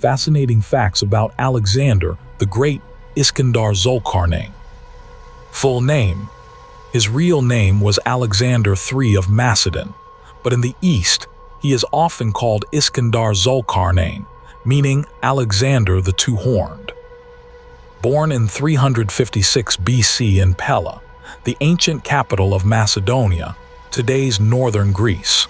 fascinating facts about Alexander the Great, Iskandar Zulkarnain. Full name. His real name was Alexander III of Macedon, but in the East, he is often called Iskandar Zulkarnain, meaning Alexander the Two-Horned. Born in 356 BC in Pella, the ancient capital of Macedonia, today's northern Greece.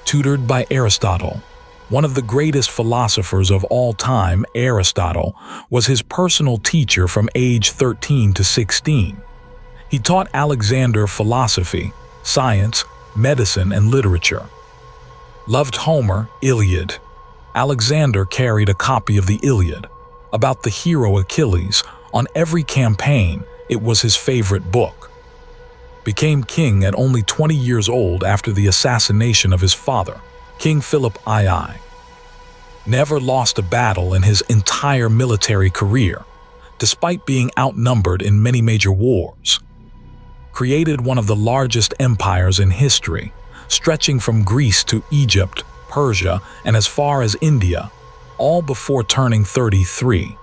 Tutored by Aristotle. One of the greatest philosophers of all time, Aristotle was his personal teacher from age 13 to 16. He taught Alexander philosophy, science, medicine, and literature. Loved Homer, Iliad. Alexander carried a copy of the Iliad, about the hero Achilles. On every campaign, it was his favorite book. Became king at only 20 years old after the assassination of his father, King Philip II. Never lost a battle in his entire military career, despite being outnumbered in many major wars. Created one of the largest empires in history, stretching from Greece to Egypt, Persia, and as far as India, all before turning 33.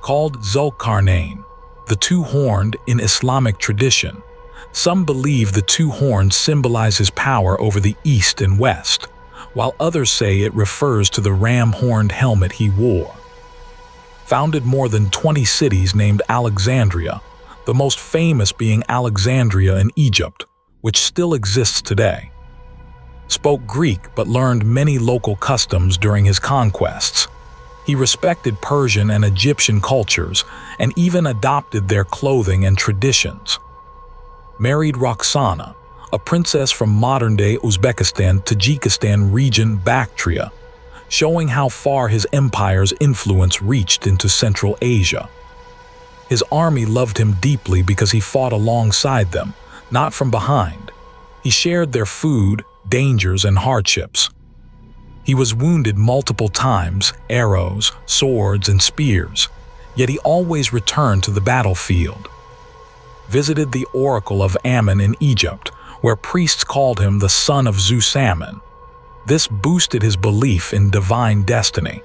Called Zulkarnain, the two-horned in Islamic tradition, some believe the two horns symbolize his power over the East and West, while others say it refers to the ram-horned helmet he wore. Founded more than 20 cities named Alexandria, the most famous being Alexandria in Egypt, which still exists today. Spoke Greek but learned many local customs during his conquests. He respected Persian and Egyptian cultures and even adopted their clothing and traditions. Married Roxana, a princess from modern-day Uzbekistan, Tajikistan region Bactria, showing how far his empire's influence reached into Central Asia. His army loved him deeply because he fought alongside them, not from behind. He shared their food, dangers, and hardships. He was wounded multiple times, arrows, swords, and spears, yet he always returned to the battlefield. Visited the Oracle of Ammon in Egypt, where priests called him the son of Zeus Ammon. This boosted his belief in divine destiny.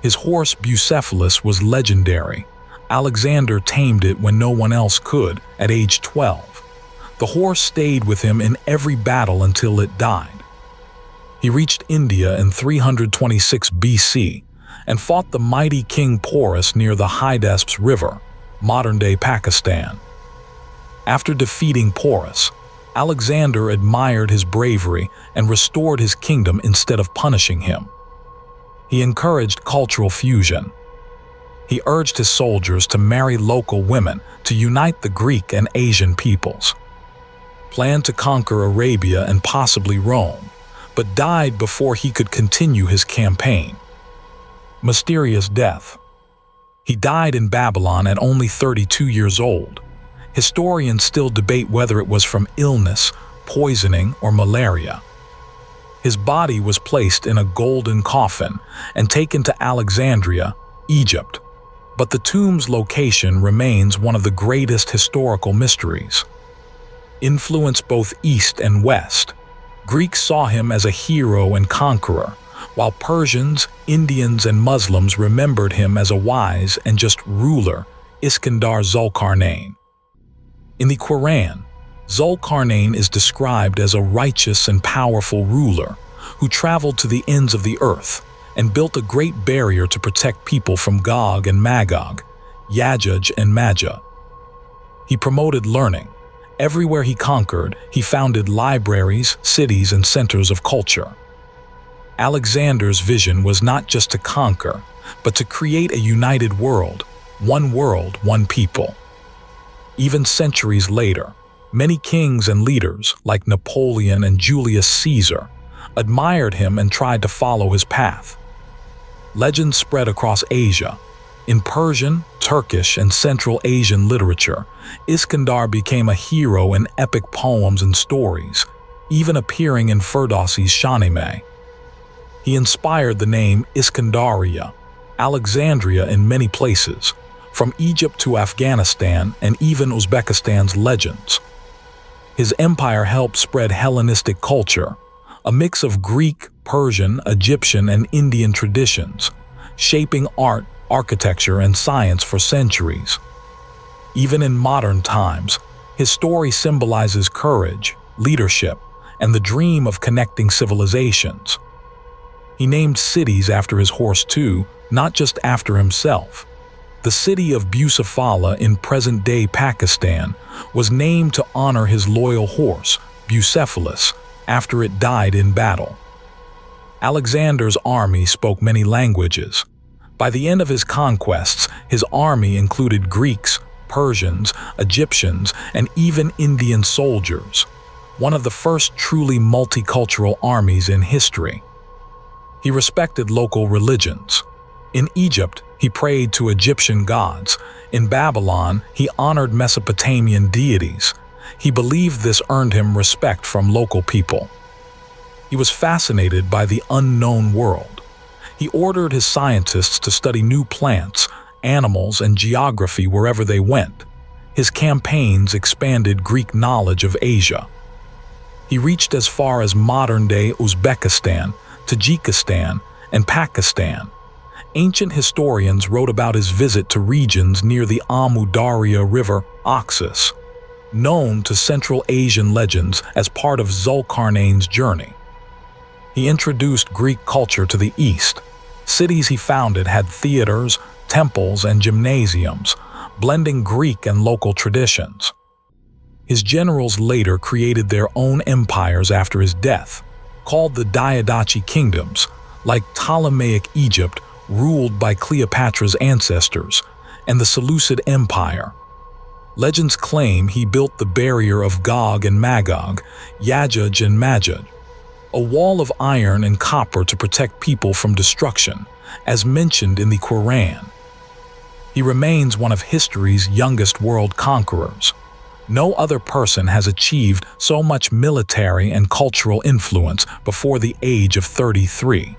His horse Bucephalus was legendary. Alexander tamed it when no one else could, at age 12. The horse stayed with him in every battle until it died. He reached India in 326 BC and fought the mighty King Porus near the Hydaspes River, modern-day Pakistan. After defeating Porus, Alexander admired his bravery and restored his kingdom instead of punishing him. He encouraged cultural fusion. He urged his soldiers to marry local women to unite the Greek and Asian peoples. Planned to conquer Arabia and possibly Rome, but died before he could continue his campaign. Mysterious death. He died in Babylon at only 32 years old. Historians still debate whether it was from illness, poisoning, or malaria. His body was placed in a golden coffin and taken to Alexandria, Egypt, but the tomb's location remains one of the greatest historical mysteries. Influenced both East and West, Greeks saw him as a hero and conqueror, while Persians, Indians, and Muslims remembered him as a wise and just ruler, Iskandar Zulkarnain. In the Quran, Zulkarnain is described as a righteous and powerful ruler who traveled to the ends of the earth and built a great barrier to protect people from Gog and Magog, Yajuj and Majuj. He promoted learning. Everywhere he conquered, he founded libraries, cities, and centers of culture. Alexander's vision was not just to conquer, but to create a united world, one people. Even centuries later, many kings and leaders, like Napoleon and Julius Caesar, admired him and tried to follow his path. Legends spread across Asia. In Persian, Turkish, and Central Asian literature, Iskandar became a hero in epic poems and stories, even appearing in Ferdowsi's Shahnameh. He inspired the name Iskandaria, Alexandria in many places, from Egypt to Afghanistan and even Uzbekistan's legends. His empire helped spread Hellenistic culture, a mix of Greek, Persian, Egyptian, and Indian traditions, shaping art, architecture, and science for centuries. Even in modern times, his story symbolizes courage, leadership, and the dream of connecting civilizations. He named cities after his horse too, not just after himself. The city of Bucephala in present-day Pakistan was named to honor his loyal horse, Bucephalus, after it died in battle. Alexander's army spoke many languages. By the end of his conquests, his army included Greeks, Persians, Egyptians, and even Indian soldiers, one of the first truly multicultural armies in history. He respected local religions. In Egypt, he prayed to Egyptian gods. In Babylon, he honored Mesopotamian deities. He believed this earned him respect from local people. He was fascinated by the unknown world. He ordered his scientists to study new plants, animals, and geography wherever they went. His campaigns expanded Greek knowledge of Asia. He reached as far as modern-day Uzbekistan, Tajikistan, and Pakistan. Ancient historians wrote about his visit to regions near the Amu Darya River, Oxus, known to Central Asian legends as part of Zulkarnain's journey. He introduced Greek culture to the East. Cities he founded had theaters, temples, and gymnasiums, blending Greek and local traditions. His generals later created their own empires after his death, called the Diadochi kingdoms, like Ptolemaic Egypt, ruled by Cleopatra's ancestors, and the Seleucid Empire. Legends claim he built the barrier of Gog and Magog, Yajuj and Majuj, a wall of iron and copper to protect people from destruction, as mentioned in the Quran. He remains one of history's youngest world conquerors. No other person has achieved so much military and cultural influence before the age of 33.